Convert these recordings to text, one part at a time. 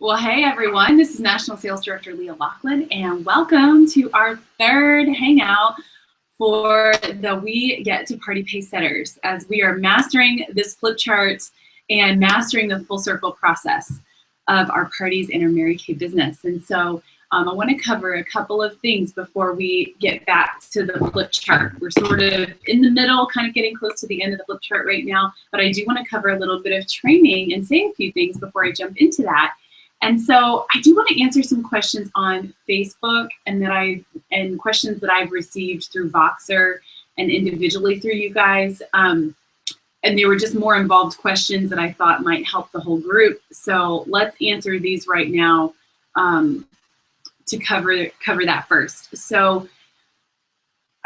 Well, hey everyone, this is National Sales Director Leah Laughlin, and welcome to our third hangout for the We Get to Party Pacesetters, as we are mastering this flip chart and mastering the full circle process of our parties in our Mary Kay business. And so I want to cover a couple of things before we get back to the flip chart. We're sort of in the middle, kind of getting close to the end of the flip chart right now, but I do want to cover a little bit of training and say a few things before I jump into that. And so I do want to answer some questions on Facebook and questions that I've received through Voxer and individually through you guys. And they were just more involved questions that I thought might help the whole group. So let's answer these right now to cover that first. So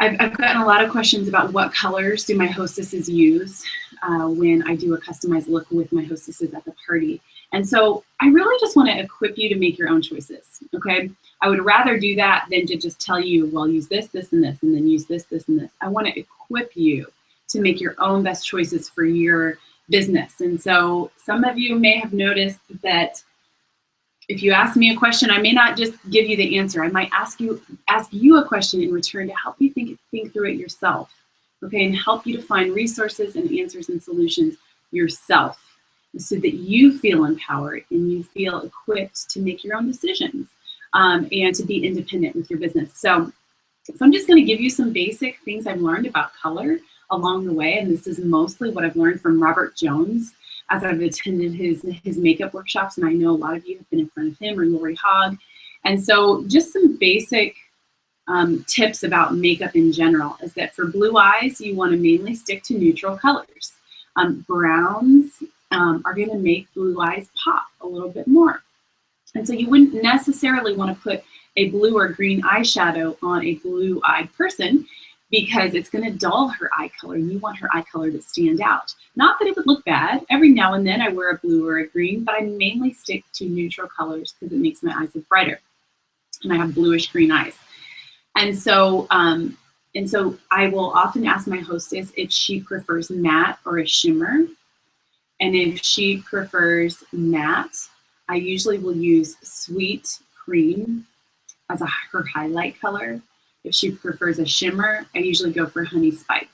I've gotten a lot of questions about what colors do my hostesses use when I do a customized look with my hostesses at the party. And so I really just want to equip you to make your own choices, okay? I would rather do that than to just tell you, well, use this, this, and this, and then use this, this, and this. I want to equip you to make your own best choices for your business. And so some of you may have noticed that if you ask me a question, I may not just give you the answer. I might ask you a question in return to help you think through it yourself, okay, and help you to find resources and answers and solutions yourself, so that you feel empowered and you feel equipped to make your own decisions and to be independent with your business. So I'm just going to give you some basic things I've learned about color along the way, and this is mostly what I've learned from Robert Jones as I've attended his makeup workshops, and I know a lot of you have been in front of him, or Lori Hogg. And so just some basic tips about makeup in general is that for blue eyes, you want to mainly stick to neutral colors. Browns are going to make blue eyes pop a little bit more. And so you wouldn't necessarily want to put a blue or green eyeshadow on a blue-eyed person because it's going to dull her eye color. You want her eye color to stand out. Not that it would look bad. Every now and then I wear a blue or a green, but I mainly stick to neutral colors because it makes my eyes look brighter. And I have bluish green eyes. And so I will often ask my hostess if she prefers matte or a shimmer. And if she prefers matte, I usually will use sweet cream as her highlight color. If she prefers a shimmer, I usually go for honey spice.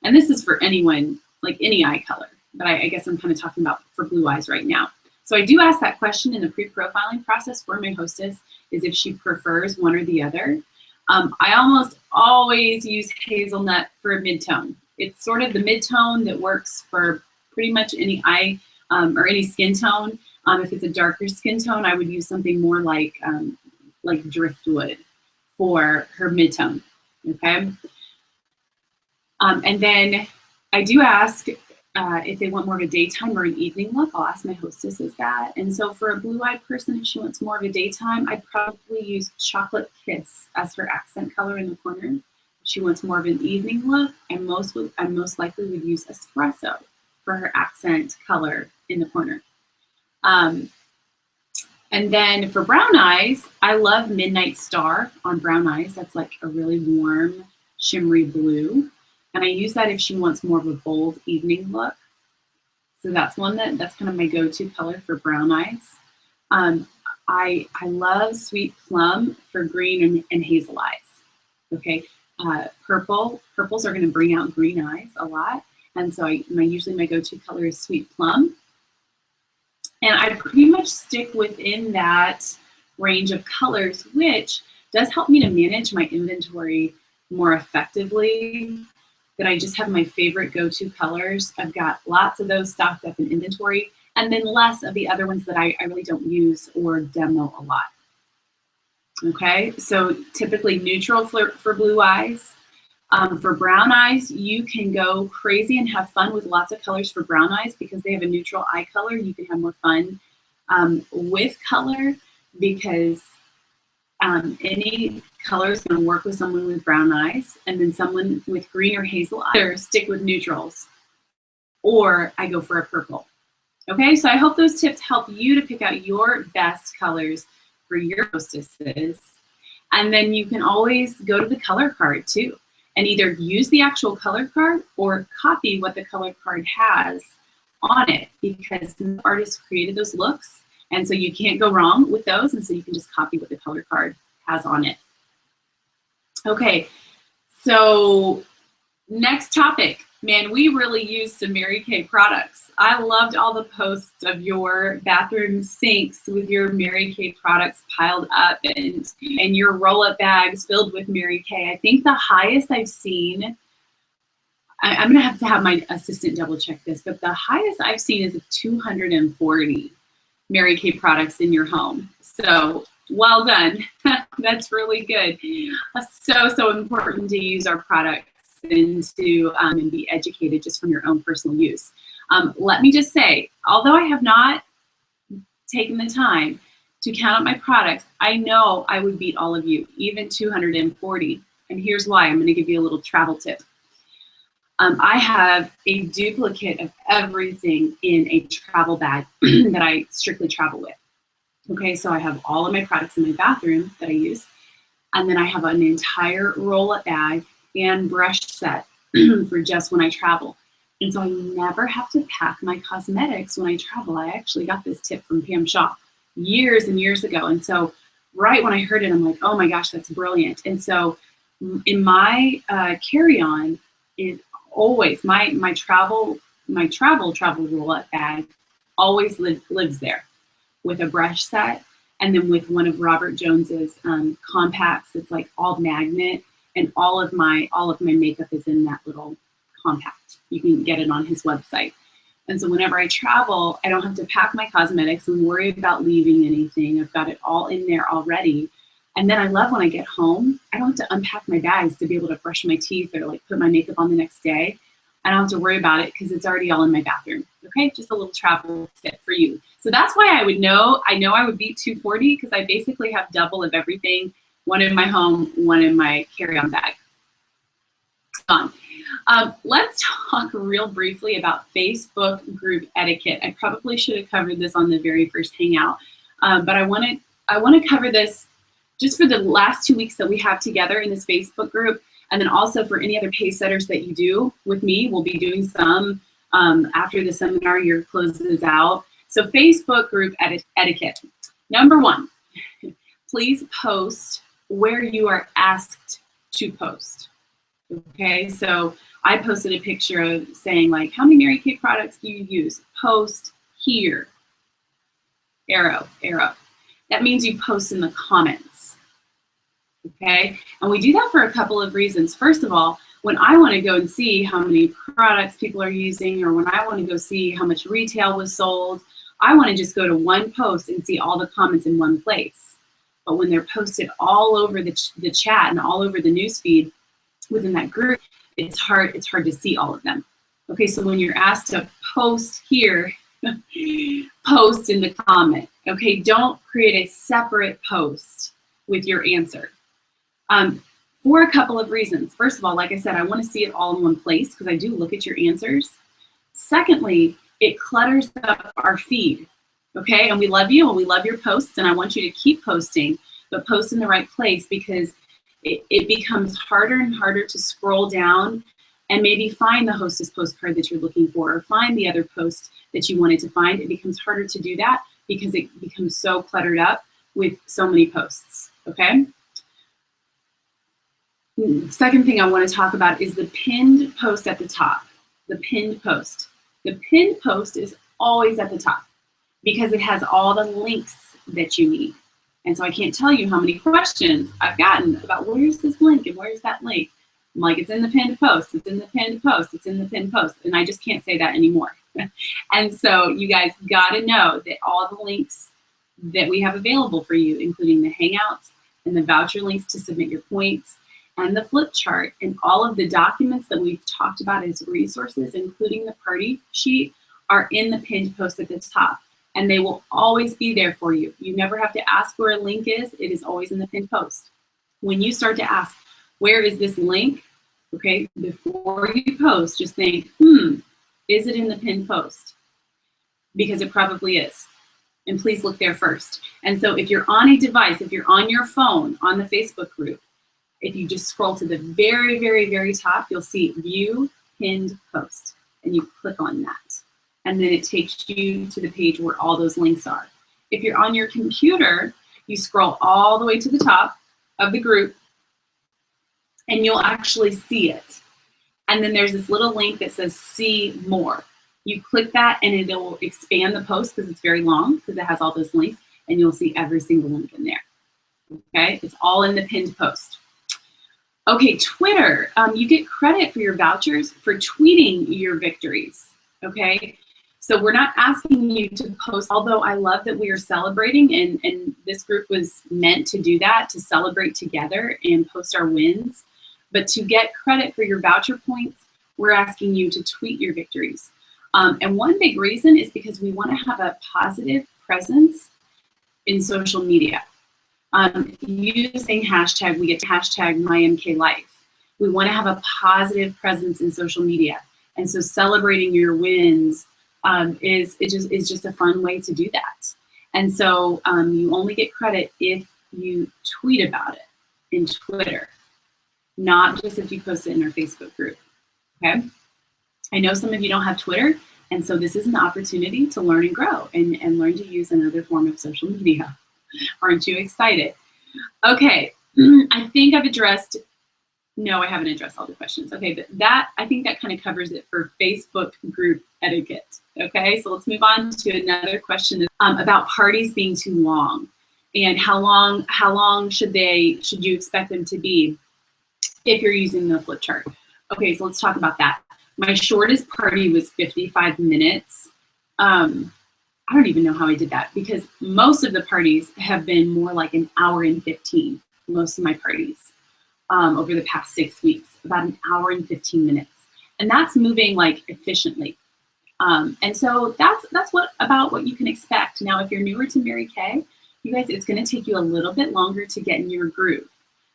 And this is for anyone, like any eye color, but I guess I'm kind of talking about for blue eyes right now. So I do ask that question in the pre-profiling process for my hostess, is if she prefers one or the other. I almost always use hazelnut for a mid-tone. It's sort of the mid-tone that works for pretty much any eye or any skin tone. If it's a darker skin tone, I would use something more like driftwood for her mid-tone, okay? And then I do ask if they want more of a daytime or an evening look. I'll ask my hostesses that. And so for a blue-eyed person, if she wants more of a daytime, I'd probably use Chocolate Kiss as her accent color in the corner. If she wants more of an evening look, I most likely would use Espresso for her accent color in the corner. And then for brown eyes, I love Midnight Star on brown eyes. That's like a really warm, shimmery blue. And I use that if she wants more of a bold evening look. So that's that's kind of my go-to color for brown eyes. I love Sweet Plum for green and hazel eyes. Okay, purples are going to bring out green eyes a lot. And so usually my go-to color is Sweet Plum. And I pretty much stick within that range of colors, which does help me to manage my inventory more effectively. That I just have my favorite go-to colors. I've got lots of those stocked up in inventory, and then less of the other ones that I really don't use or demo a lot. Okay, so typically neutral for blue eyes. For brown eyes, you can go crazy and have fun with lots of colors for brown eyes because they have a neutral eye color. You can have more fun with color because any color is going to work with someone with brown eyes, and then someone with green or hazel eyes stick with neutrals, or I go for a purple. Okay, so I hope those tips help you to pick out your best colors for your hostesses. And then you can always go to the color card too, and either use the actual color card or copy what the color card has on it, because the artist created those looks And so you can't go wrong with those. And so you can just copy what the color card has on it. Okay, so next topic. Man, we really used some Mary Kay products. I loved all the posts of your bathroom sinks with your Mary Kay products piled up and your roll-up bags filled with Mary Kay. I think the highest I've seen, I'm gonna have to have my assistant double check this, but the highest I've seen is 240 Mary Kay products in your home. So well done. That's really good. So important to use our products and to be educated just from your own personal use. Let me just say, although I have not taken the time to count up my products, I know I would beat all of you, even 240. And here's why. I'm going to give you a little travel tip. I have a duplicate of everything in a travel bag that I strictly travel with. Okay, so I have all of my products in my bathroom that I use, and then I have an entire roll-up bag and brush set for just when I travel. And so I never have to pack my cosmetics when I travel. I actually got this tip from Pam Shaw years and years ago. And so right when I heard it, I'm like, oh my gosh, that's brilliant. And so in my carry-on, it always, my travel roll-up bag always lives there with a brush set, and then with one of Robert Jones's compacts. It's like all magnet, and all of my makeup is in that little compact. You can get it on his website. And so whenever I travel, I don't have to pack my cosmetics and worry about leaving anything. I've got it all in there already. And then I love when I get home, I don't have to unpack my bags to be able to brush my teeth or like put my makeup on the next day. I don't have to worry about it because it's already all in my bathroom. Okay, just a little travel tip for you. So that's why I know I would beat 240 because I basically have double of everything, one in my home, one in my carry-on bag. Let's talk real briefly about Facebook group etiquette. I probably should have covered this on the very first Hangout, but I want to cover this just for the last 2 weeks that we have together in this Facebook group, and then also for any other Pacesetters that you do with me. We'll be doing some after the seminar year closes out. So Facebook group etiquette. Number one, please post where you are asked to post. Okay, so I posted a picture of saying like, how many Mary Kay products do you use? Post here. Arrow, arrow. That means you post in the comments. Okay, and we do that for a couple of reasons. First of all, when I want to go and see how many products people are using, or when I want to go see how much retail was sold, I want to just go to one post and see all the comments in one place. But when they're posted all over the chat and all over the newsfeed within that group, it's hard to see all of them. Okay, so when you're asked to post here, post in the comment. Okay, don't create a separate post with your answer. For a couple of reasons. First of all, like I said, I want to see it all in one place because I do look at your answers. Secondly, it clutters up our feed. Okay, and we love you and we love your posts, and I want you to keep posting, but post in the right place because it becomes harder and harder to scroll down and maybe find the hostess postcard that you're looking for, or find the other post that you wanted to find. It becomes harder to do that because it becomes so cluttered up with so many posts, okay? Second thing I want to talk about is the pinned post at the top, the pinned post. The pinned post is always at the top because it has all the links that you need. And so I can't tell you how many questions I've gotten about where's this link and where's that link. I'm like, it's in the pinned post, it's in the pinned post, it's in the pinned post. And I just can't say that anymore. And so you guys got to know that all the links that we have available for you, including the Hangouts and the voucher links to submit your points, and the flip chart, and all of the documents that we've talked about as resources, including the party sheet, are in the pinned post at the top. And they will always be there for you. You never have to ask where a link is. It is always in the pinned post. When you start to ask, where is this link? Okay, before you post, just think, is it in the pinned post? Because it probably is. And please look there first. And so if you're on a device, if you're on your phone, on the Facebook group, if you just scroll to the very, very, very top, you'll see View Pinned Post. And you click on that. And then it takes you to the page where all those links are. If you're on your computer, you scroll all the way to the top of the group and you'll actually see it. And then there's this little link that says see more. You click that and it will expand the post because it's very long because it has all those links, and you'll see every single link in there. Okay, it's all in the pinned post. Okay, Twitter, you get credit for your vouchers for tweeting your victories, okay? So we're not asking you to post, although I love that we are celebrating, and this group was meant to do that, to celebrate together and post our wins. But to get credit for your voucher points, we're asking you to tweet your victories. And one big reason is because we want to have a positive presence in social media. Using hashtag, we get to hashtag MyMKLife. We want to have a positive presence in social media. And so celebrating your wins is just a fun way to do that. And so you only get credit if you tweet about it in Twitter, not just if you post it in our Facebook group, okay? I know some of you don't have Twitter, and so this is an opportunity to learn and grow and learn to use another form of social media. Aren't you excited? Okay, I think I've addressed, no, I haven't addressed all the questions. Okay, but I think that kind of covers it for Facebook group etiquette. Okay, so let's move on to another question about parties being too long, and how long should you expect them to be if you're using the flip chart. Okay, so let's talk about that. My shortest party was 55 minutes. I don't even know how I did that, because most of the parties have been more like an hour and 15, most of my parties over the past 6 weeks, about an hour and 15 minutes. And that's moving like efficiently. And so that's about what you can expect. Now, if you're newer to Mary Kay, you guys, it's gonna take you a little bit longer to get in your groove.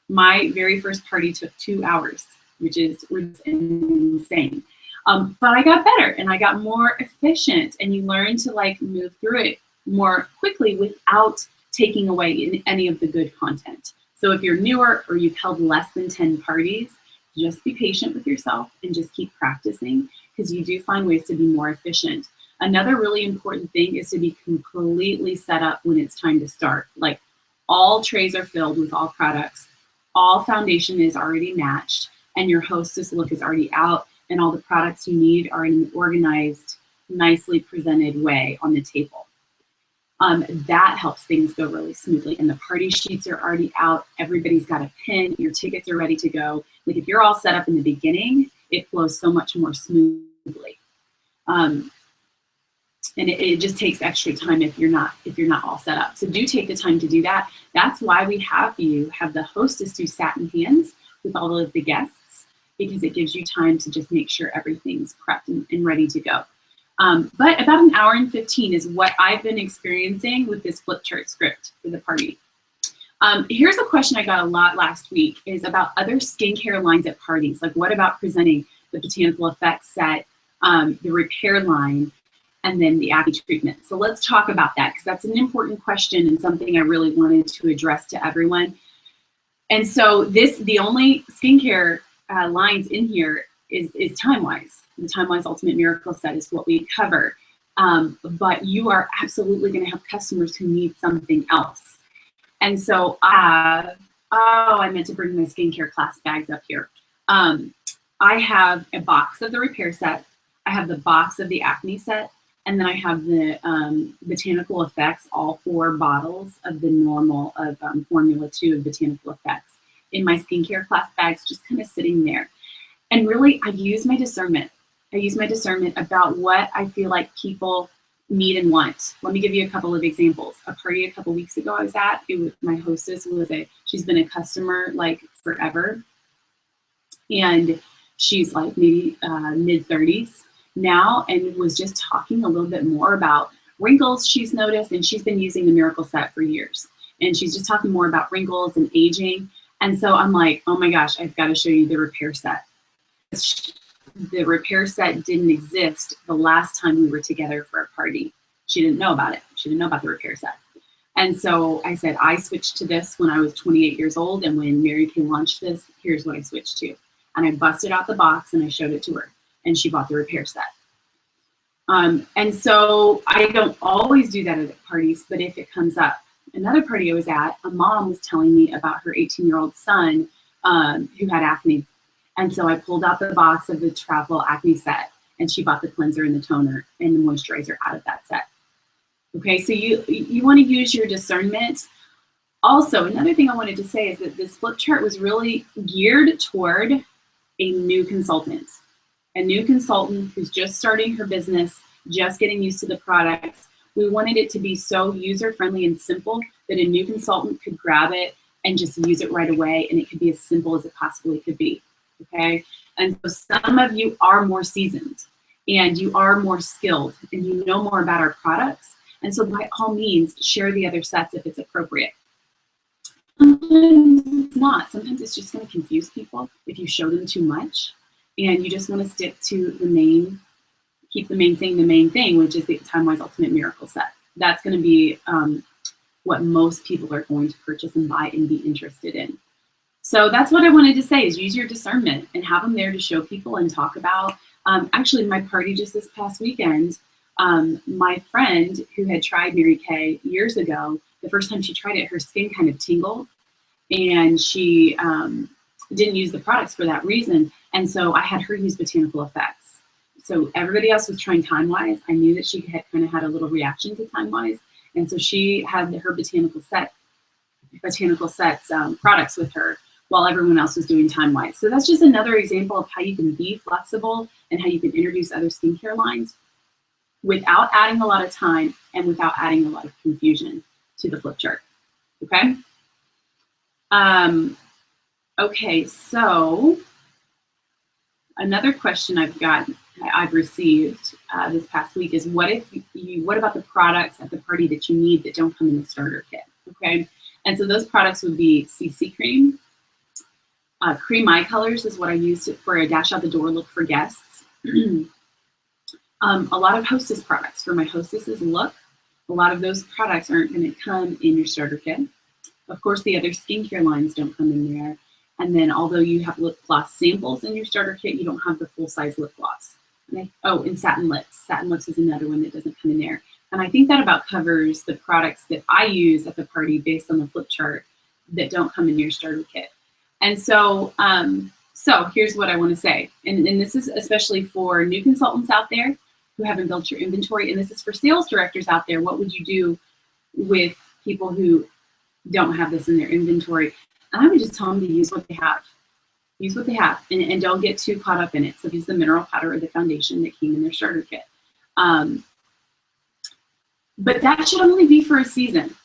My very first party took 2 hours, which is insane. But I got better and I got more efficient, and you learn to like move through it more quickly without taking away any of the good content. So if you're newer or you've held less than 10 parties, just be patient with yourself and just keep practicing, because you do find ways to be more efficient. Another really important thing is to be completely set up when it's time to start. Like, all trays are filled with all products, all foundation is already matched, and your hostess look is already out, and all the products you need are in an organized, nicely presented way on the table. That helps things go really smoothly. And the party sheets are already out. Everybody's got a pin. Your tickets are ready to go. Like, if you're all set up in the beginning, it flows so much more smoothly. And it just takes extra time if you're not all set up. So do take the time to do that. That's why we have the hostess do satin hands with all of the guests, because it gives you time to just make sure everything's prepped and ready to go. But about an hour and 15 is what I've been experiencing with this flip chart script for the party. Here's a question I got a lot last week, is about other skincare lines at parties. Like, what about presenting the Botanical Effects set, the repair line, and then the acne treatment? So let's talk about that, because that's an important question and something I really wanted to address to everyone. And so the only skincare lines in here is Time-Wise. The Time-Wise Ultimate Miracle Set is what we cover. But you are absolutely going to have customers who need something else. And so I meant to bring my skincare class bags up here. I have a box of the repair set. I have the box of the acne set. And then I have the Botanical Effects, all 4 bottles of the normal of Formula 2 of Botanical Effects in my skincare class bags, just kind of sitting there. And really, I use my discernment. I use my discernment about what I feel like people need and want. Let me give you a couple of examples. A party a couple weeks ago I was at, my hostess she's been a customer like forever. And she's like maybe mid-30s now, and was just talking a little bit more about wrinkles she's noticed, and she's been using the Miracle Set for years. And she's just talking more about wrinkles and aging. And so I'm like, oh my gosh, I've got to show you the repair set. The repair set didn't exist the last time we were together for a party. She didn't know about it. She didn't know about the repair set. And so I said, I switched to this when I was 28 years old, and when Mary Kay launched this, here's what I switched to. And I busted out the box and I showed it to her, and she bought the repair set. And so I don't always do that at parties, but if it comes up. Another party I was at, a mom was telling me about her 18-year-old son who had acne. And so I pulled out the box of the travel acne set, and she bought the cleanser and the toner and the moisturizer out of that set. Okay, so you want to use your discernment. Also, another thing I wanted to say is that this flip chart was really geared toward a new consultant who's just starting her business, just getting used to the products. We wanted it to be so user-friendly and simple that a new consultant could grab it and just use it right away, and it could be as simple as it possibly could be, okay? And so some of you are more seasoned, and you are more skilled, and you know more about our products, and so by all means, share the other sets if it's appropriate. Sometimes it's not. Sometimes it's just going to confuse people if you show them too much, and you just want to stick to the main, keep the main thing, which is the Time-Wise Ultimate Miracle Set. That's going to be what most people are going to purchase and buy and be interested in. So that's what I wanted to say, is use your discernment and have them there to show people and talk about. Actually, my party just this past weekend, my friend who had tried Mary Kay years ago, the first time she tried it, her skin kind of tingled, and she didn't use the products for that reason. And so I had her use Botanical Effects. So everybody else was trying Time-Wise. I knew that she had kind of had a little reaction to Time-Wise. And so she had her Botanical Sets products with her while everyone else was doing Time-Wise. So that's just another example of how you can be flexible and how you can introduce other skincare lines without adding a lot of time and without adding a lot of confusion to the flip chart, okay? Okay, so another question I've received this past week is, what about the products at the party that you need that don't come in the starter kit, okay? And so those products would be CC cream. Cream eye colors is what I use for a dash out the door look for guests. A lot of Hostess products for my hostesses look. A lot of those products aren't going to come in your starter kit. Of course, the other skincare lines don't come in there. And then although you have lip gloss samples in your starter kit, you don't have the full-size lip gloss. And Satin Lips. Satin Lips is another one that doesn't come in there. And I think that about covers the products that I use at the party based on the flip chart that don't come in your starter kit. And so, so here's what I want to say. And this is especially for new consultants out there who haven't built your inventory. And this is for sales directors out there. What would you do with people who don't have this in their inventory? And I would just tell them to use what they have. Use what they have, and don't get too caught up in it. So use the mineral powder or the foundation that came in their starter kit. But that should only be for a season.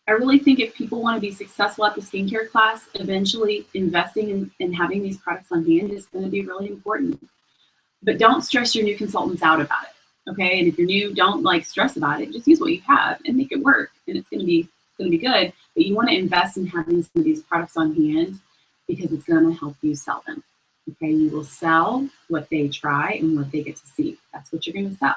I really think if people want to be successful at the skincare class, eventually investing in having these products on hand is going to be really important. But don't stress your new consultants out about it, okay? And if you're new, don't stress about it. Just use what you have and make it work, and it's going to be good. But you want to invest in having some of these products on hand because it's going to help you sell them, okay? You will sell what they try and what they get to see. That's what you're going to sell.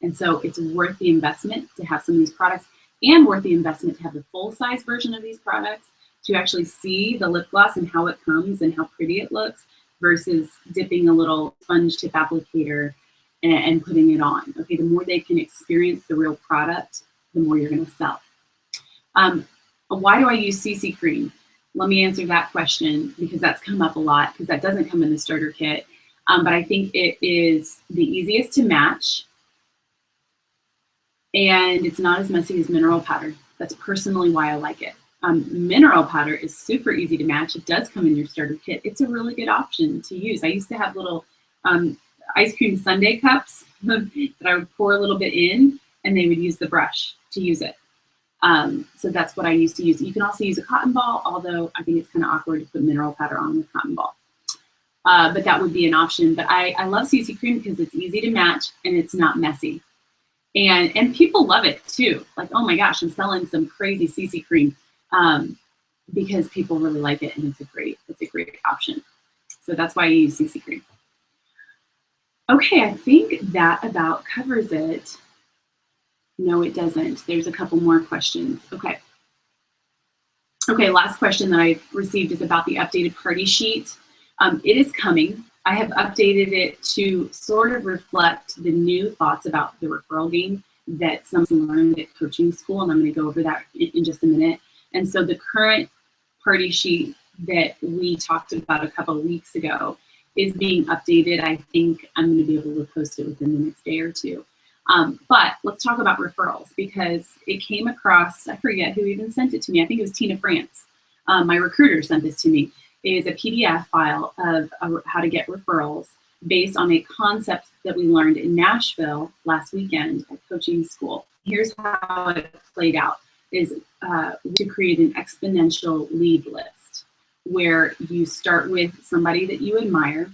And so it's worth the investment to have some of these products, and worth the investment to have the full-size version of these products to actually see the lip gloss and how it comes and how pretty it looks versus dipping a little sponge tip applicator and putting it on. Okay, the more they can experience the real product, the more you're going to sell. Why do I use CC cream? Let me answer that question because that's come up a lot because that doesn't come in the starter kit. But I think it is the easiest to match, and it's not as messy as mineral powder. That's personally why I like it. Mineral powder is super easy to match. It does come in your starter kit. It's a really good option to use. I used to have little ice cream sundae cups that I would pour a little bit in, and they would use the brush to use it. So that's what I used to use. You can also use a cotton ball, although I think it's kind of awkward to put mineral powder on with cotton ball. But that would be an option. But I love CC cream because it's easy to match and it's not messy. And people love it too. Like, oh my gosh, I'm selling some crazy CC cream because people really like it, and it's a great option. So that's why I use CC cream. Okay, I think that about covers it. No, it doesn't. There's a couple more questions. Okay. Okay, last question that I've received is about the updated party sheet. It is coming. I have updated it to sort of reflect the new thoughts about the referral game that some learned at coaching school, and I'm going to go over that in just a minute. And so the current party sheet that we talked about a couple of weeks ago is being updated. I think I'm going to be able to post it within the next day or two. But let's talk about referrals, because it came across, I forget who even sent it to me. I think it was Tina France. My recruiter sent this to me. It is a PDF file of how to get referrals based on a concept that we learned in Nashville last weekend at coaching school. Here's how it played out, is to create an exponential lead list where you start with somebody that you admire.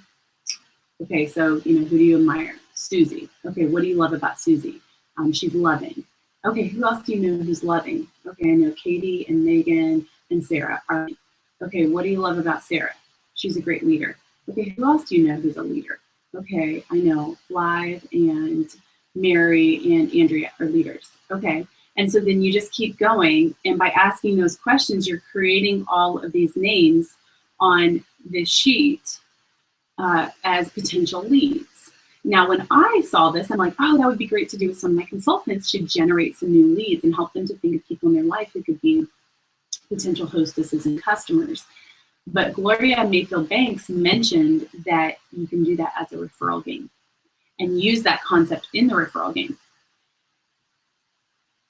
Okay, so, who do you admire? Susie. Okay, what do you love about Susie? She's loving. Okay, who else do you know who's loving? Okay, I know Katie and Megan and Sarah. Okay, what do you love about Sarah? She's a great leader. Okay, who else do you know who's a leader? Okay, I know Blythe and Mary and Andrea are leaders. Okay, and so then you just keep going, and by asking those questions, you're creating all of these names on this sheet as potential leads. Now, when I saw this, I'm like, oh, that would be great to do with some of my consultants to generate some new leads and help them to think of people in their life who could be potential hostesses and customers. But Gloria Mayfield Banks mentioned that you can do that as a referral game and use that concept in the referral game.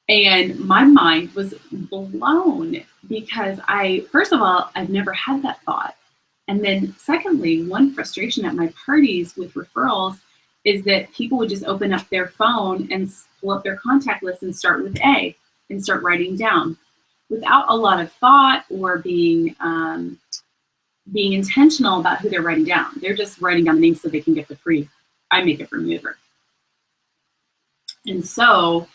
And my mind was blown because first of all, I've never had that thought. And then secondly, one frustration at my parties with referrals is that people would just open up their phone and pull up their contact list and start with A and start writing down without a lot of thought or being intentional about who they're writing down. They're just writing down the names so they can get the free I Make It remover. And so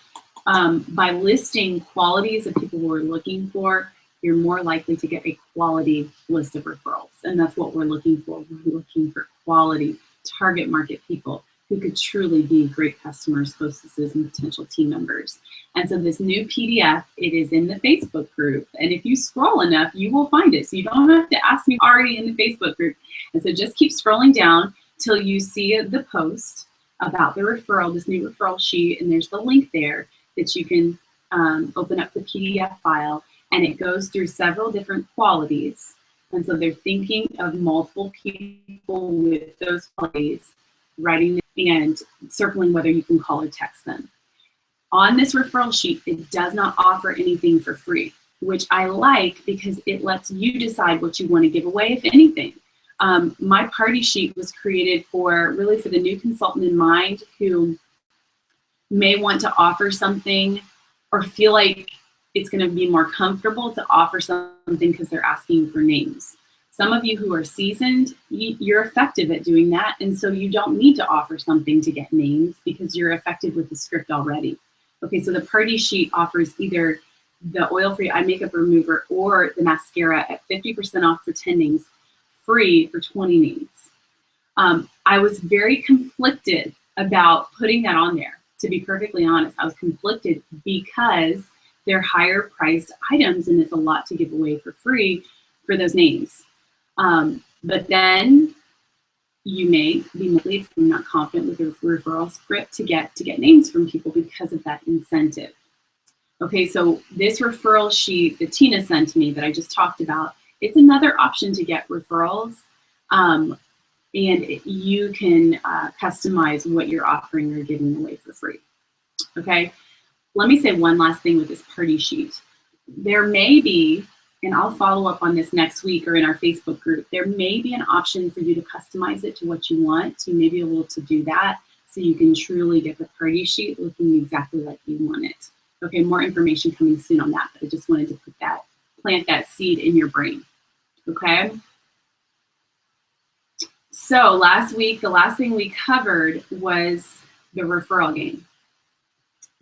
by listing qualities of people who are looking for, you're more likely to get a quality list of referrals. And that's what we're looking for. We're looking for quality target market people who could truly be great customers, hostesses, and potential team members. And so this new PDF, it is in the Facebook group. And if you scroll enough, you will find it. So you don't have to ask me, already in the Facebook group. And so just keep scrolling down till you see the post about the referral, this new referral sheet. And there's the link there that you can open up the PDF file. And it goes through several different qualities. And so they're thinking of multiple people with those qualities, writing and circling whether you can call or text them. On this referral sheet, it does not offer anything for free, which I like because it lets you decide what you want to give away, if anything. My party sheet was created for the new consultant in mind who may want to offer something or feel like it's going to be more comfortable to offer something because they're asking for names. Some of you who are seasoned, you're effective at doing that, and so you don't need to offer something to get names because you're effective with the script already. Okay, so the party sheet offers either the oil-free eye makeup remover or the mascara at 50% off for 10 names, free for 20 names. I was very conflicted about putting that on there, to be perfectly honest. I was conflicted because they're higher priced items and it's a lot to give away for free for those names. But then you may be likely, if you're not confident with your referral script, to get names from people because of that incentive. Okay, so this referral sheet that Tina sent to me that I just talked about, it's another option to get referrals. And you can customize what you're offering or giving away for free. Okay, let me say one last thing with this party sheet. There may be, and I'll follow up on this next week or in our Facebook group, there may be an option for you to customize it to what you want. So you may be able to do that so you can truly get the party sheet looking exactly like you want it. Okay, more information coming soon on that, but I just wanted to plant that seed in your brain. Okay. So last week, the last thing we covered was the referral game.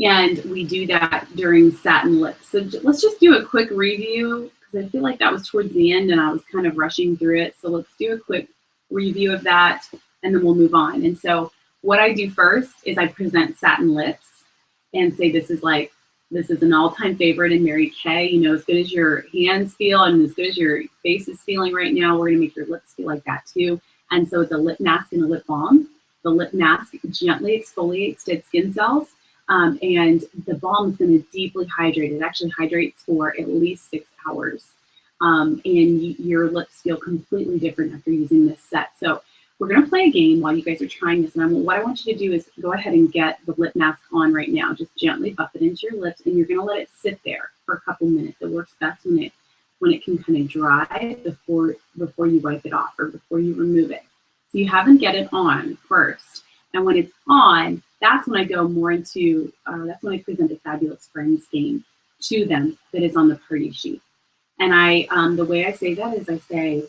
And we do that during Satin Lips. So let's just do a quick review because I feel like that was towards the end and I was kind of rushing through it. So let's do a quick review of that and then we'll move on. And so what I do first is I present Satin Lips and say this is an all-time favorite in Mary Kay. You know, as good as your hands feel and as good as your face is feeling right now, we're gonna make your lips feel like that too. And so it's a lip mask and a lip balm. The lip mask gently exfoliates dead skin cells, and the balm is going to deeply hydrate. It actually hydrates for at least 6 hours. And your lips feel completely different after using this set. So we're going to play a game while you guys are trying this. And what I want you to do is go ahead and get the lip mask on right now. Just gently buff it into your lips, and you're going to let it sit there for a couple minutes. It works best when it can kind of dry before you wipe it off or before you remove it. So you have them get it on first. And when it's on, that's when I go more into, that's when I present a Fabulous Friends game to them that is on the party sheet. And the way I say that is I say,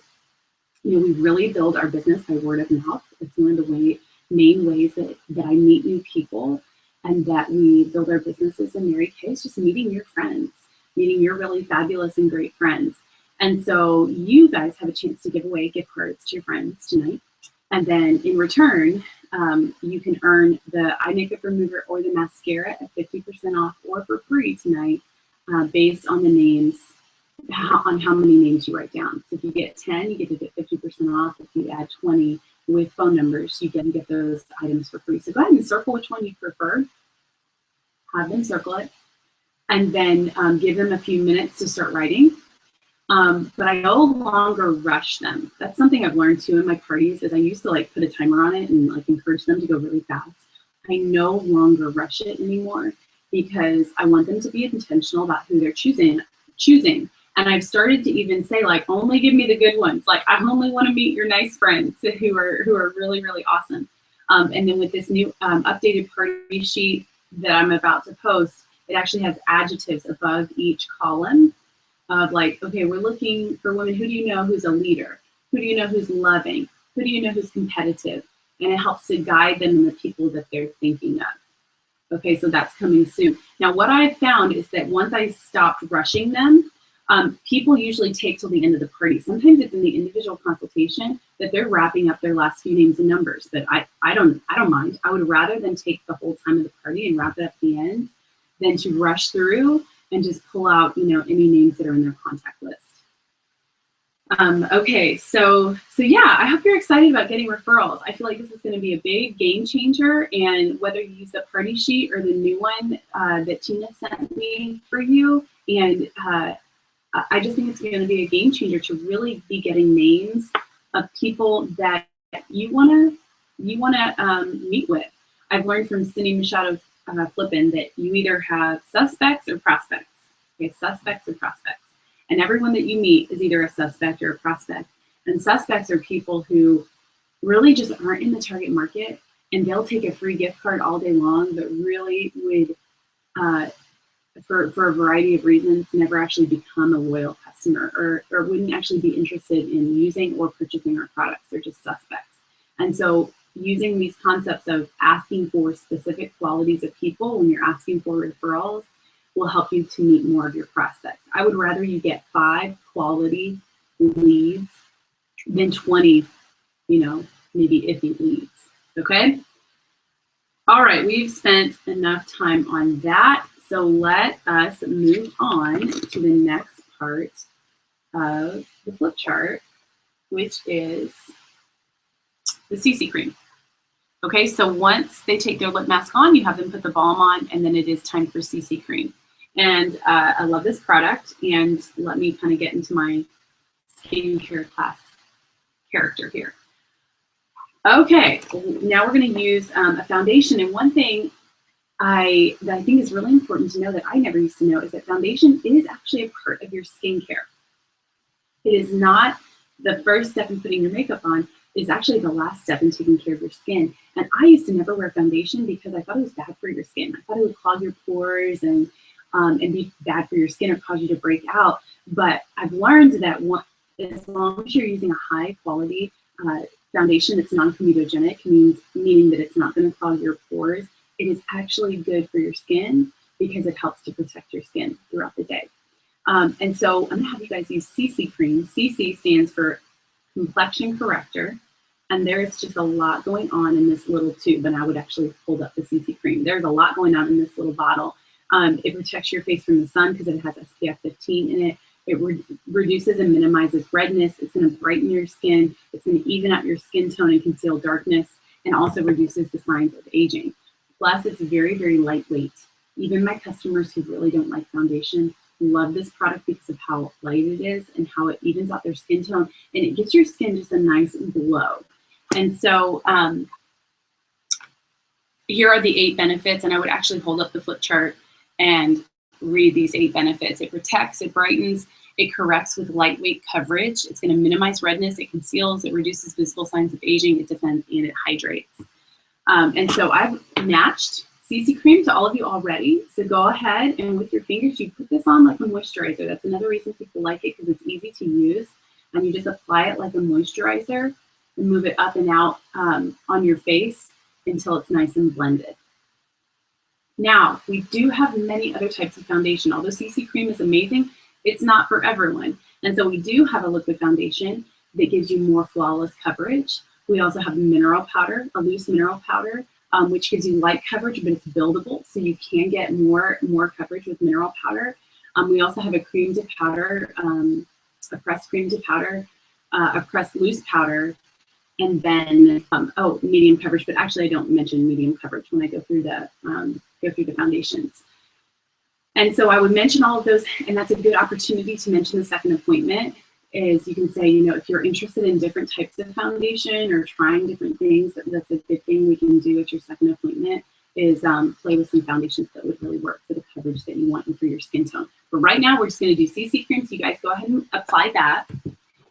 we really build our business by word of mouth. It's one of the main ways that I meet new people and that we build our businesses. In Mary Kay, it's just meeting your friends, meeting your really fabulous and great friends. And so you guys have a chance to give away gift cards to your friends tonight. And then in return, you can earn the eye makeup remover or the mascara at 50% off or for free tonight based on the names, on how many names you write down. So if you get 10, you get to get 50% off. If you add 20 with phone numbers, you can get those items for free. So go ahead and circle which one you prefer. Have them circle it. And then give them a few minutes to start writing. But I no longer rush them. That's something I've learned too in my parties is I used to like put a timer on it and like encourage them to go really fast. I no longer rush it anymore because I want them to be intentional about who they're choosing. And I've started to even say like, only give me the good ones. Like I only want to meet your nice friends who are really, really awesome. And then with this new updated party sheet that I'm about to post, it actually has adjectives above each column of like, okay, we're looking for women. Who do you know who's a leader? Who do you know who's loving? Who do you know who's competitive? And it helps to guide them in the people that they're thinking of. Okay, so that's coming soon. Now, what I've found is that once I stopped rushing them, people usually take till the end of the party. Sometimes it's in the individual consultation that they're wrapping up their last few names and numbers, but I don't mind. I would rather than take the whole time of the party and wrap it up at the end than to rush through and just pull out, any names that are in their contact list. Okay, so yeah, I hope you're excited about getting referrals. I feel like this is going to be a big game changer, and whether you use the party sheet or the new one that Tina sent me for you, and I just think it's going to be a game changer to really be getting names of people that you want to meet with. I've learned from Cindy Machado Flippin that you either have suspects or prospects. Okay, suspects or prospects. And everyone that you meet is either a suspect or a prospect. And suspects are people who really just aren't in the target market, and they'll take a free gift card all day long, but really would, for a variety of reasons, never actually become a loyal customer or wouldn't actually be interested in using or purchasing our products. They're just suspects. And so using these concepts of asking for specific qualities of people when you're asking for referrals will help you to meet more of your prospects. I would rather you get 5 quality leads than 20, maybe iffy leads, okay? All right, we've spent enough time on that. So let us move on to the next part of the flip chart, which is the CC cream. Okay, so once they take their lip mask on, you have them put the balm on, and then it is time for CC cream. And I love this product, and let me kind of get into my skincare class character here. Okay, now we're going to use a foundation, and one thing that I think is really important to know that I never used to know is that foundation is actually a part of your skincare. It is not the first step in putting your makeup on. Is actually the last step in taking care of your skin. And I used to never wear foundation because I thought it was bad for your skin. I thought it would clog your pores and be bad for your skin or cause you to break out. But I've learned that as long as you're using a high quality foundation that's non-comedogenic, meaning that it's not going to clog your pores, it is actually good for your skin because it helps to protect your skin throughout the day. And so I'm going to have you guys use CC cream. CC stands for complexion corrector. And there's just a lot going on in this little tube, and I would actually hold up the CC cream. There's a lot going on in this little bottle. It protects your face from the sun because it has SPF 15 in it. It reduces and minimizes redness. It's going to brighten your skin. It's going to even out your skin tone and conceal darkness, and also reduces the signs of aging. Plus, it's very, very lightweight. Even my customers who really don't like foundation love this product because of how light it is and how it evens out their skin tone, and it gives your skin just a nice glow. And so here are the 8 benefits, and I would actually hold up the flip chart and read these 8 benefits. It protects, it brightens, it corrects with lightweight coverage. It's going to minimize redness, it conceals, it reduces visible signs of aging, it defends, and it hydrates. And so I've matched CC cream to all of you already. So go ahead and with your fingers, you put this on like a moisturizer. That's another reason people like it, because it's easy to use. And you just apply it like a moisturizer and move it up and out on your face until it's nice and blended. Now, we do have many other types of foundation. Although CC cream is amazing, it's not for everyone. And so we do have a liquid foundation that gives you more flawless coverage. We also have mineral powder, a loose mineral powder, which gives you light coverage, but it's buildable, so you can get more coverage with mineral powder. We also have a cream to powder, a pressed cream to powder, a pressed loose powder, and then medium coverage. But actually, I don't mention medium coverage when I go through the foundations. And so I would mention all of those, and that's a good opportunity to mention the second appointment. Is you can say, you know, if you're interested in different types of foundation or trying different things, that's a good thing we can do at your second appointment, is play with some foundations that would really work for the coverage that you want and for your skin tone. But right now, we're just going to do CC cream, so you guys go ahead and apply that.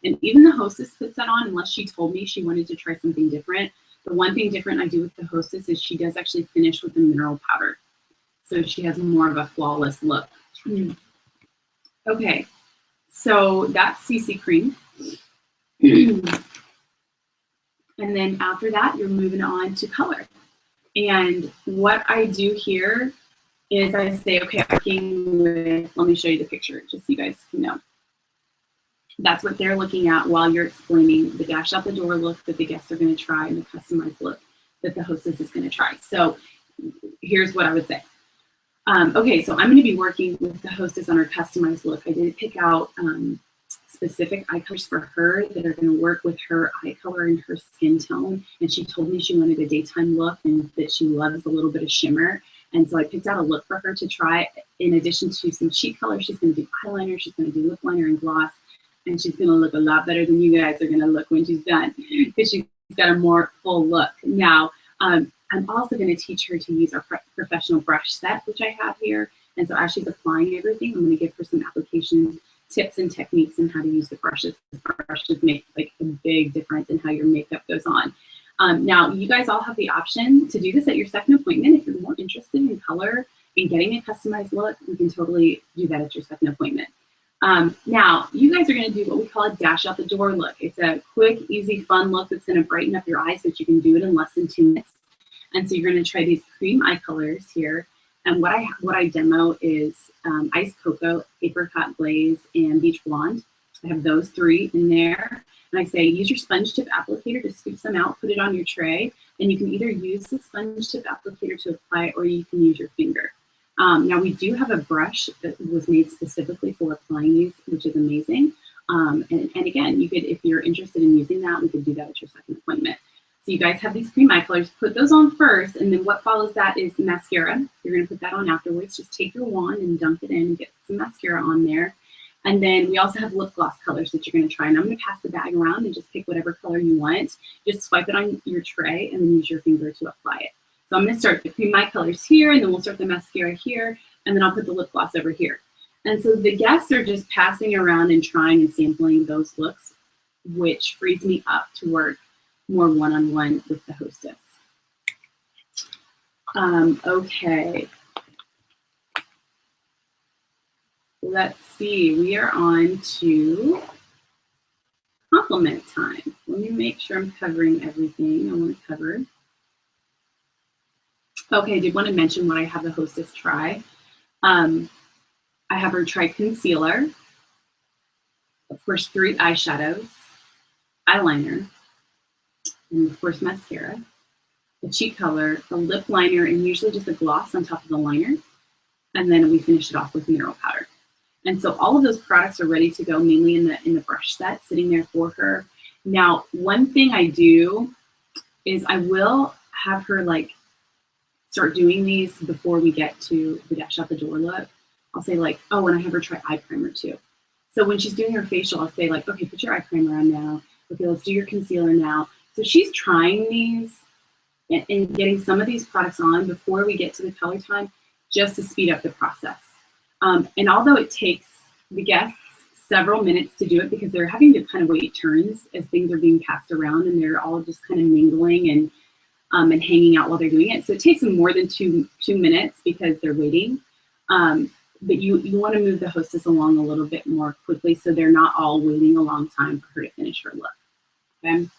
And even the hostess puts that on, unless she told me she wanted to try something different. The one thing different I do with the hostess is she does actually finish with the mineral powder. So she has more of a flawless look. Okay. So that's CC cream. And then after that, you're moving on to color. And what I do here is I say, okay, I'm working with, let me show you the picture just so you guys can know. That's what they're looking at while you're explaining the dash out the door look that the guests are going to try and the customized look that the hostess is going to try. So here's what I would say. Okay, so I'm going to be working with the hostess on her customized look. I did pick out specific eye colors for her that are going to work with her eye color and her skin tone. And she told me she wanted a daytime look and that she loves a little bit of shimmer. And so I picked out a look for her to try. In addition to some cheek color, she's going to do eyeliner, she's going to do lip liner and gloss. And she's going to look a lot better than you guys are going to look when she's done, because she's got a more full look. Now, I'm also going to teach her to use our professional brush set, which I have here. And so as she's applying everything, I'm going to give her some application tips and techniques on how to use the brushes. Brushes make like a big difference in how your makeup goes on. Now, you guys all have the option to do this at your second appointment. If you're more interested in color and getting a customized look, we can totally do that at your second appointment. Now, you guys are going to do what we call a dash out the door look. It's a quick, easy, fun look that's going to brighten up your eyes, but you can do it in less than 2 minutes. And so you're going to try these cream eye colors here. And what I demo is Ice Cocoa, Apricot Glaze, and Beach Blonde. I have those 3 in there. And I say, use your sponge tip applicator to scoop some out, put it on your tray. And you can either use the sponge tip applicator to apply it, or you can use your finger. Now, we do have a brush that was made specifically for applying these, which is amazing. And again, you could, if you're interested in using that, we could do that at your second appointment. So you guys have these cream eye colors, put those on first, and then what follows that is mascara. You're going to put that on afterwards. Just take your wand and dunk it in and get some mascara on there. And then we also have lip gloss colors that you're going to try. And I'm going to pass the bag around and just pick whatever color you want. Just swipe it on your tray and then use your finger to apply it. So I'm going to start the cream eye colors here, and then we'll start the mascara here, and then I'll put the lip gloss over here. And so the guests are just passing around and trying and sampling those looks, which frees me up to work more one-on-one with the hostess. Okay. Let's see, we are on to compliment time. Let me make sure I'm covering everything I want to cover. Okay, I did want to mention what I have the hostess try. I have her try concealer, of course 3 eyeshadows, eyeliner, and of course mascara, a cheek color, a lip liner, and usually just a gloss on top of the liner. And then we finish it off with mineral powder. And so all of those products are ready to go, mainly in the brush set, sitting there for her. Now, one thing I do is I will have her like start doing these before we get to the dash out the door look. I'll say like, oh, and I have her try eye primer too. So when she's doing her facial, I'll say like, okay, put your eye primer on now. Okay, let's do your concealer now. So she's trying these and getting some of these products on before we get to the color time, just to speed up the process. And although it takes the guests several minutes to do it because they're having to kind of wait turns as things are being passed around and they're all just kind of mingling and hanging out while they're doing it. So it takes them more than two minutes because they're waiting. But you want to move the hostess along a little bit more quickly so they're not all waiting a long time for her to finish her look. Okay?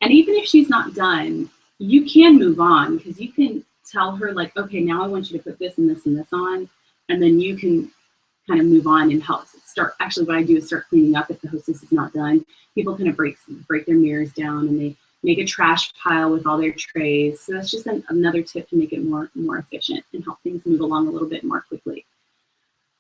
And even if she's not done, you can move on because you can tell her like, okay, now I want you to put this and this and this on, and then you can kind of move on and help start. Actually, what I do is start cleaning up if the hostess is not done. People kind of break their mirrors down and they make a trash pile with all their trays. So that's just another tip to make it more efficient and help things move along a little bit more quickly.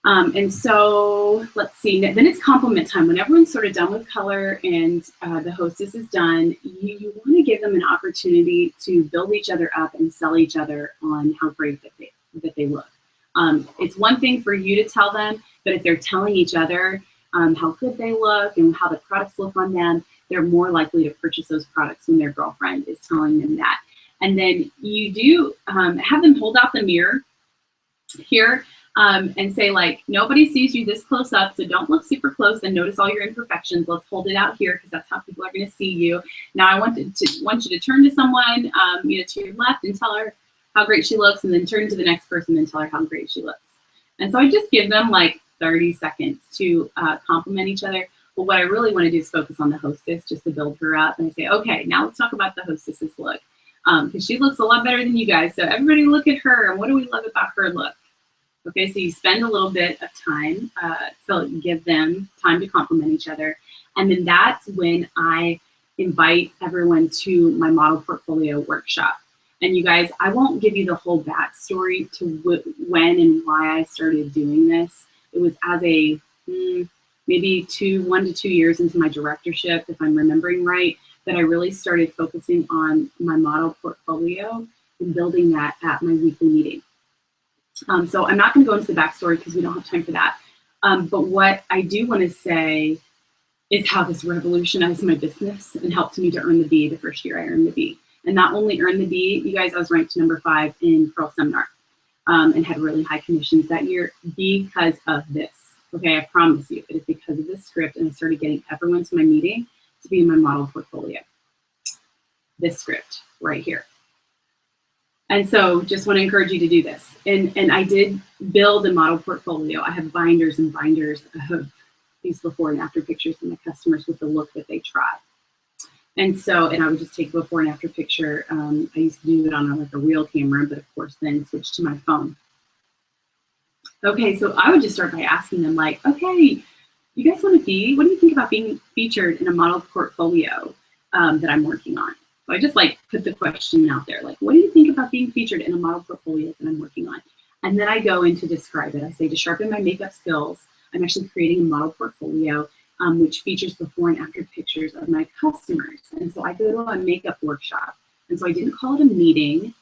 And so let's see, then it's compliment time. When everyone's sort of done with color and the hostess is done, you want to give them an opportunity to build each other up and sell each other on how great that they look. It's one thing for you to tell them, but if they're telling each other how good they look and how the products look on them, they're more likely to purchase those products when their girlfriend is telling them that. And then you do have them hold out the mirror here and say like, nobody sees you this close up, so don't look super close and notice all your imperfections. Let's hold it out here because that's how people are going to see you. Now I want you to turn to someone, to your left and tell her how great she looks, and then turn to the next person and tell her how great she looks. And so I just give them like 30 seconds to compliment each other. But what I really want to do is focus on the hostess just to build her up. And I say, okay, now let's talk about the hostess's look. Because she looks a lot better than you guys. So everybody look at her, and what do we love about her look? Okay, so you spend a little bit of time to give them time to compliment each other. And then that's when I invite everyone to my model portfolio workshop. And you guys, I won't give you the whole backstory to when and why I started doing this. It was as a maybe 1 to 2 years into my directorship, if I'm remembering right, that I really started focusing on my model portfolio and building that at my weekly meeting. So I'm not going to go into the backstory because we don't have time for that. But what I do want to say is how this revolutionized my business and helped me to earn the B the first year I earned the B. And not only earned the B, you guys, I was ranked number 5 in Pearl Seminar and had really high commissions that year because of this. Okay, I promise you, it is because of this script, and I started getting everyone to my meeting to be in my model portfolio. This script right here. And so just want to encourage you to do this. And I did build a model portfolio. I have binders and binders of these before and after pictures from my customers with the look that they try. And so, and I would just take a before and after picture. I used to do it on like a real camera, but of course then switch to my phone. Okay, so I would just start by asking them like, okay, you guys want to be, what do you think about being featured in a model portfolio that I'm working on? So I just like put the question out there, like, what do you think about being featured in a model portfolio that I'm working on? And then I go in to describe it. I say, to sharpen my makeup skills, I'm actually creating a model portfolio which features before and after pictures of my customers. And so I go to a makeup workshop. And so I didn't call it a meeting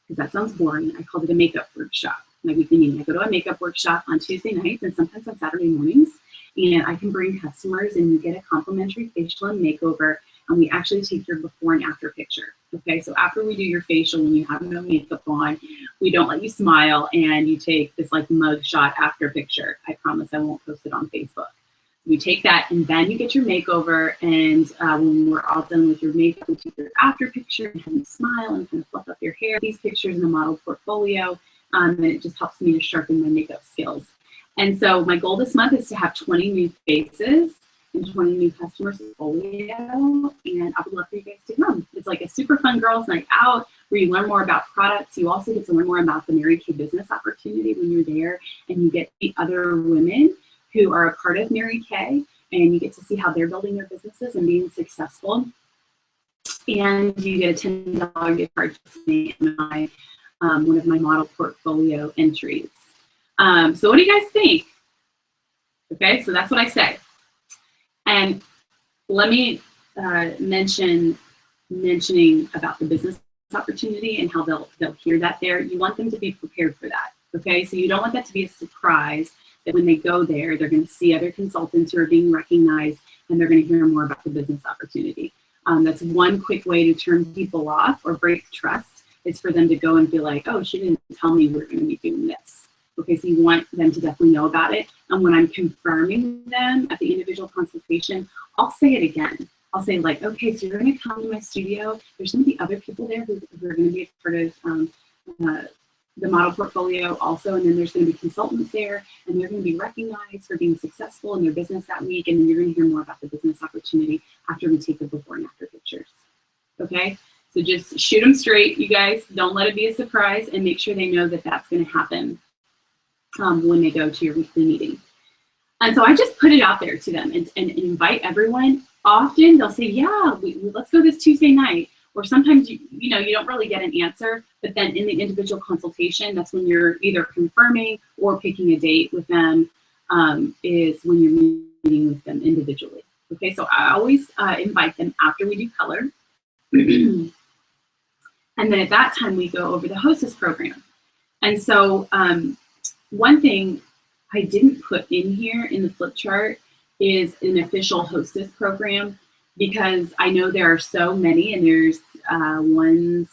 because that sounds boring. I called it a makeup workshop, my weekly meeting. I go to a makeup workshop on Tuesday nights and sometimes on Saturday mornings. And I can bring customers and you get a complimentary facial and makeover. And we actually take your before and after picture. Okay, so after we do your facial, when you have no makeup on, we don't let you smile and you take this like mug shot after picture. I promise I won't post it on Facebook. You take that and then you get your makeover, and when we're all done with your makeup, we take your after picture and have you smile and kind of fluff up your hair. These pictures in a model portfolio, and it just helps me to sharpen my makeup skills. And so my goal this month is to have 20 new faces and 20 new customers portfolio, and I would love for you guys to come. It's like a super fun girls' night out where you learn more about products. You also get to learn more about the Mary Kay business opportunity when you're there, and you get to see other women who are a part of Mary Kay, and you get to see how they're building their businesses and being successful. And you get a $10 gift card to me in my, one of my model portfolio entries. So what do you guys think? Okay, so that's what I say. And let me mentioning about the business opportunity and how they'll hear that there. You want them to be prepared for that. Okay, so you don't want that to be a surprise that when they go there, they're going to see other consultants who are being recognized and they're going to hear more about the business opportunity. That's one quick way to turn people off or break trust, is for them to go and feel like, oh, she didn't tell me we're going to be doing this. Okay, so you want them to definitely know about it. And when I'm confirming them at the individual consultation, I'll say it again. I'll say like, okay, so you're going to come to my studio. There's going to be other people there who are going to be a part of the model portfolio also, and then there's going to be consultants there, and they're going to be recognized for being successful in their business that week, and then you're going to hear more about the business opportunity after we take the before and after pictures. Okay, so just shoot them straight, you guys. Don't let it be a surprise, and make sure they know that that's going to happen when they go to your weekly meeting. And so I just put it out there to them and invite everyone. Often they'll say, yeah, let's go this Tuesday night. Or sometimes you don't really get an answer, but then in the individual consultation, that's when you're either confirming or picking a date with them, is when you're meeting with them individually. Okay, so I always invite them after we do color. And then at that time, we go over the hostess program. And so one thing I didn't put in here in the flip chart is an official hostess program, because I know there are so many, and there's ones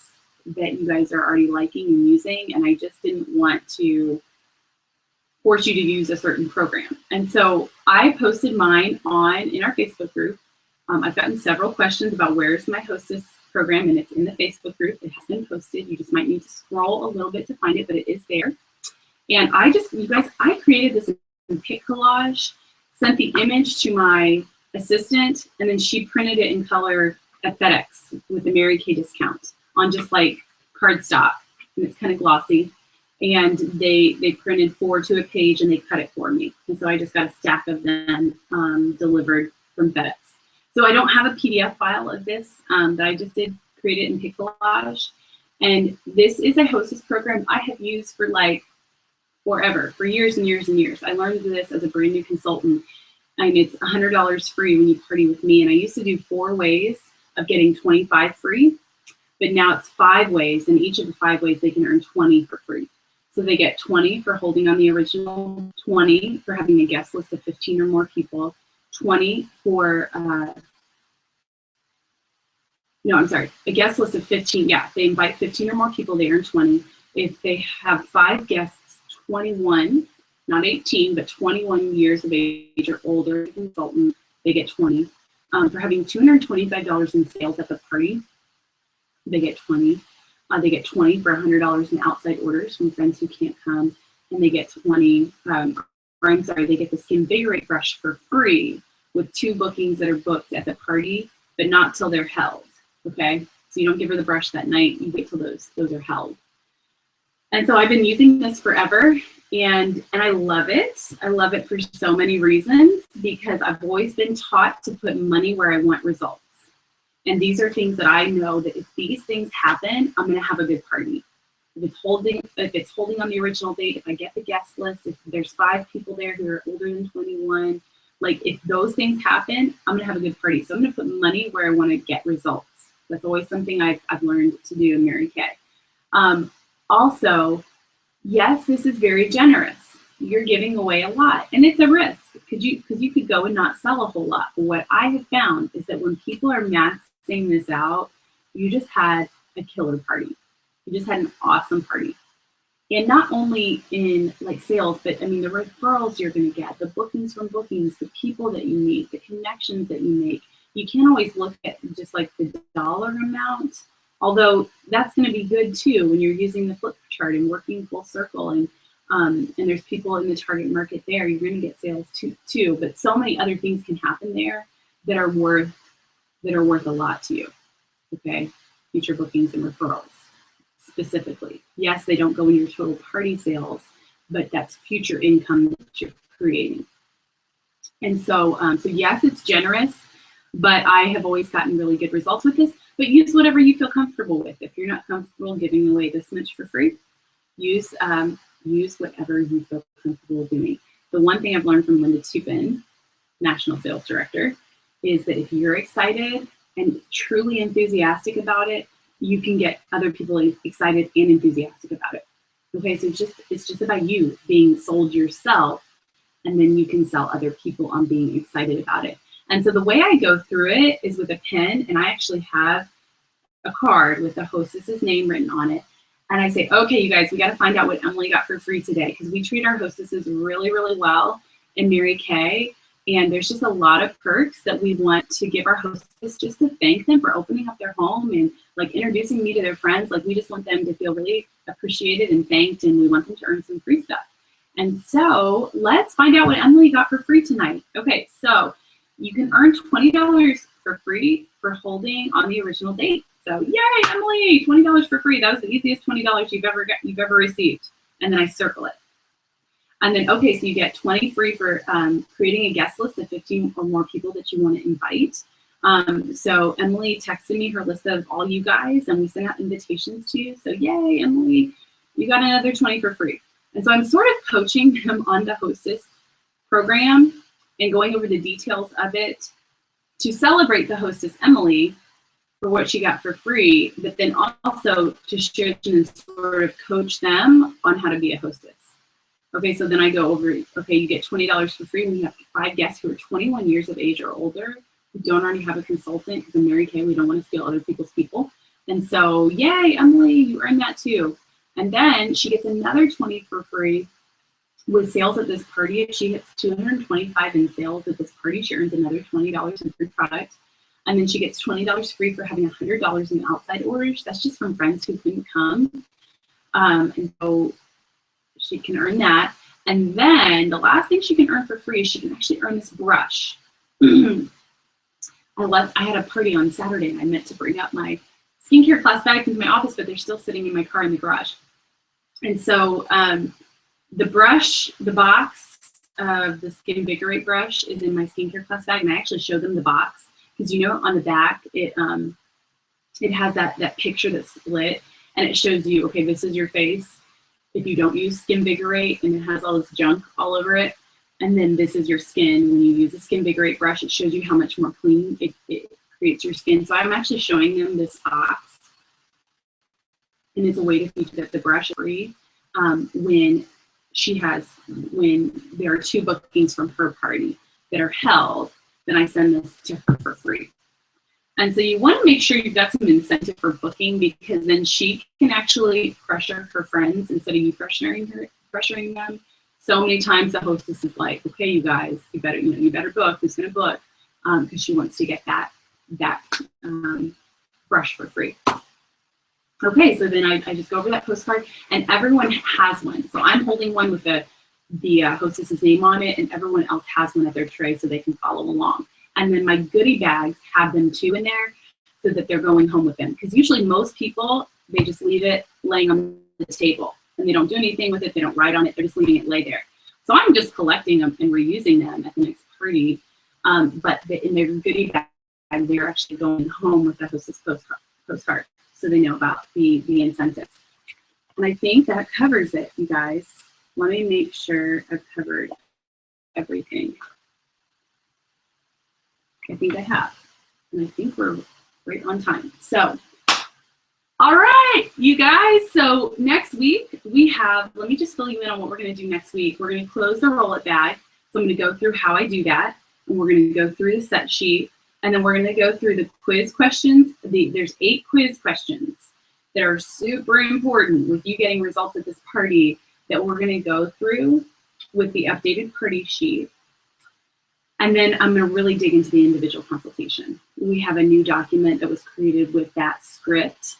that you guys are already liking and using, and I just didn't want to force you to use a certain program. And so I posted mine in our Facebook group. I've gotten several questions about where's my hostess program, and it's in the Facebook group. It has been posted. You just might need to scroll a little bit to find it, but it is there. And I created this in Pic Collage, sent the image to my assistant, and then she printed it in color at FedEx with the Mary Kay discount on just like cardstock, and it's kind of glossy. And they printed 4 to a page, and they cut it for me. And so I just got a stack of them delivered from FedEx. So I don't have a PDF file of this, but I just did create it in Pic Collage. And this is a hostess program I have used for like forever, for years and years and years. I learned this as a brand new consultant. And it's $100 free when you party with me. And I used to do 4 ways of getting 25 free, but now it's 5 ways, and each of the 5 ways they can earn 20 for free. So they get 20 for holding on the original, 20 for having a guest list of 15 or more people, 20 for, a guest list of 15. Yeah, they invite 15 or more people, they earn 20. If they have 5 guests, 21, not 18, but 21 years of age or older consultant, they get 20. For having $225 in sales at the party, they get 20. They get 20 for $100 in outside orders from friends who can't come, and they get 20, they get the Skinvigorate brush for free with 2 bookings that are booked at the party, but not till they're held, okay? So you don't give her the brush that night, you wait till those are held. And so I've been using this forever, and I love it. I love it for so many reasons, because I've always been taught to put money where I want results. And these are things that I know that if these things happen, I'm gonna have a good party. If it's holding on the original date, if I get the guest list, if there's 5 people there who are older than 21, like if those things happen, I'm gonna have a good party. So I'm gonna put money where I wanna get results. That's always something I've learned to do in Mary Kay. Also, yes, this is very generous. You're giving away a lot, and it's a risk because you could go and not sell a whole lot. But what I have found is that when people are maxing this out, you just had a killer party. You just had an awesome party. And not only in like sales, but I mean the referrals you're going to get, the bookings from bookings, the people that you meet, the connections that you make. You can't always look at just like the dollar amount, although that's going to be good too when you're using the flip chart and working full circle, and there's people in the target market there. You're going to get sales too, but so many other things can happen there that are worth a lot to you. Okay, future bookings and referrals specifically. Yes, they don't go in your total party sales, but that's future income that you're creating. And so, so yes, it's generous, but I have always gotten really good results with this. But use whatever you feel comfortable with. If you're not comfortable giving away this much for free, use whatever you feel comfortable doing. the one thing I've learned from Linda Tupin, National Sales Director, is that if you're excited and truly enthusiastic about it, you can get other people excited and enthusiastic about it. Okay, so it's just about you being sold yourself, and then you can sell other people on being excited about it. And so the way I go through it is with a pen, and I actually have a card with the hostess's name written on it. And I say, okay, you guys, we got to find out what Emily got for free today, because we treat our hostesses really, really well in Mary Kay. And there's just a lot of perks that we want to give our hostess, just to thank them for opening up their home and like introducing me to their friends. Like, we just want them to feel really appreciated and thanked, and we want them to earn some free stuff. And so let's find out what Emily got for free tonight. Okay, so you can earn $20 for free for holding on the original date. So yay, Emily, $20 for free. That was the easiest $20 you've ever received. And then I circle it. And then, okay, so you get 20 free for creating a guest list of 15 or more people that you want to invite. So Emily texted me her list of all you guys, and we sent out invitations to you. So yay, Emily, you got another 20 for free. And so I'm sort of coaching them on the hostess program and going over the details of it to celebrate the hostess, Emily, for what she got for free, but then also to share and sort of coach them on how to be a hostess. Okay, so then I go over, okay, you get $20 for free when you have 5 guests who are 21 years of age or older, who don't already have a consultant, because in Mary Kay, we don't want to steal other people's people. And so, yay, Emily, you earned that too. And then she gets another 20 for free with sales at this party. If she hits 225 in sales at this party, she earns another $20 in free product. And then she gets $20 free for having $100 in outside orders. That's just from friends who couldn't come. And so she can earn that. And then the last thing she can earn for free is she can actually earn this brush. I had a party on Saturday, and I meant to bring up my skincare class bags into my office, but they're still sitting in my car in the garage. And so the brush, the box of the Skin Invigorate brush is in my skincare class bag, and I actually showed them the box, because you know on the back it has that picture that's split, and it shows you, okay, this is your face if you don't use Skin Invigorate, and it has all this junk all over it, and then this is your skin when you use a Skin Invigorate brush. It shows you how much more clean it creates your skin. So I'm actually showing them this box, and it's a way to feature the brush free when there are 2 bookings from her party that are held, then I send this to her for free. And so you want to make sure you've got some incentive for booking, because then she can actually pressure her friends instead of you pressuring them. So many times the hostess is like, okay, you guys, you better book. Who's going to book? Because she wants to get that brush for free. Okay, so then I just go over that postcard, and everyone has one. So I'm holding one with the hostess's name on it, and everyone else has one at their tray so they can follow along. And then my goodie bags have them too in there, so that they're going home with them. Because usually most people, they just leave it laying on the table, and they don't do anything with it. They don't write on it. They're just leaving it lay there. So I'm just collecting them and reusing them at the next party. But in their goodie bag, they're actually going home with the hostess postcard, so they know about the incentives. And I think that covers it, you guys. Let me make sure I've covered everything. I think I have. And I think we're right on time. So, all right, you guys. So next week we have, let me just fill you in on what we're going to do next week. We're going to close the roll-it bag. So I'm going to go through how I do that. And we're going to go through the set sheet. And then we're going to go through the quiz questions. There's 8 quiz questions that are super important with you getting results at this party that we're going to go through with the updated party sheet. And then I'm going to really dig into the individual consultation. We have a new document that was created with that script,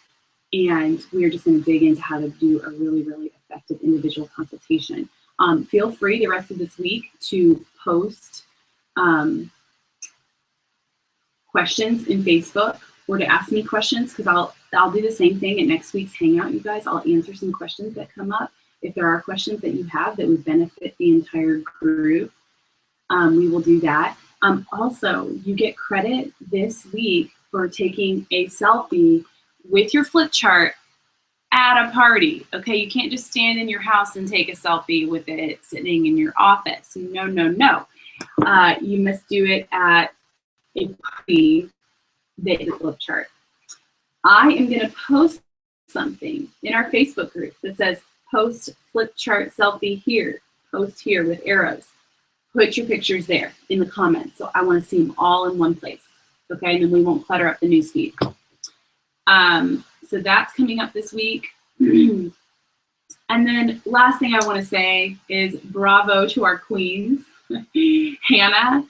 and we're just going to dig into how to do a really, really effective individual consultation. Feel free the rest of this week to post questions in Facebook, or to ask me questions, because I'll do the same thing at next week's Hangout, you guys. I'll answer some questions that come up. If there are questions that you have that would benefit the entire group, we will do that. Also, you get credit this week for taking a selfie with your flip chart at a party, okay? You can't just stand in your house and take a selfie with it sitting in your office. No, no, no. You must do it at a party that is a flip chart. I am going to post something in our Facebook group that says post flip chart selfie here, post here with arrows. Put your pictures there in the comments. So I want to see them all in one place, okay? And then we won't clutter up the newsfeed. So that's coming up this week. And then last thing I want to say is bravo to our queens. Hannah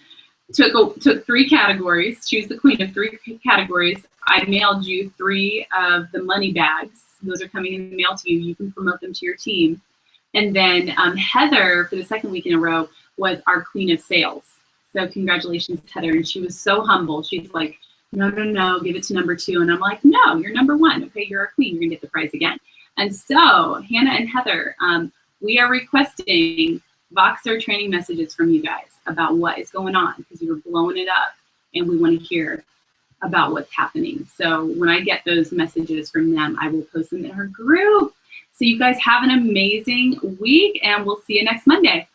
took 3 categories. She was the queen of 3 categories. I mailed you 3 of the money bags. Those are coming in the mail to you. You can promote them to your team. And then Heather, for the 2nd week in a row, was our queen of sales. So congratulations, Heather. And she was so humble. She's like, no, no, no, give it to number 2. And I'm like, no, you're number 1. Okay, you're our queen. You're going to get the prize again. And so Hannah and Heather, we are requesting Voxer training messages from you guys about what is going on, because you were blowing it up and we want to hear about what's happening. So when I get those messages from them, I will post them in our group. So you guys have an amazing week and we'll see you next Monday.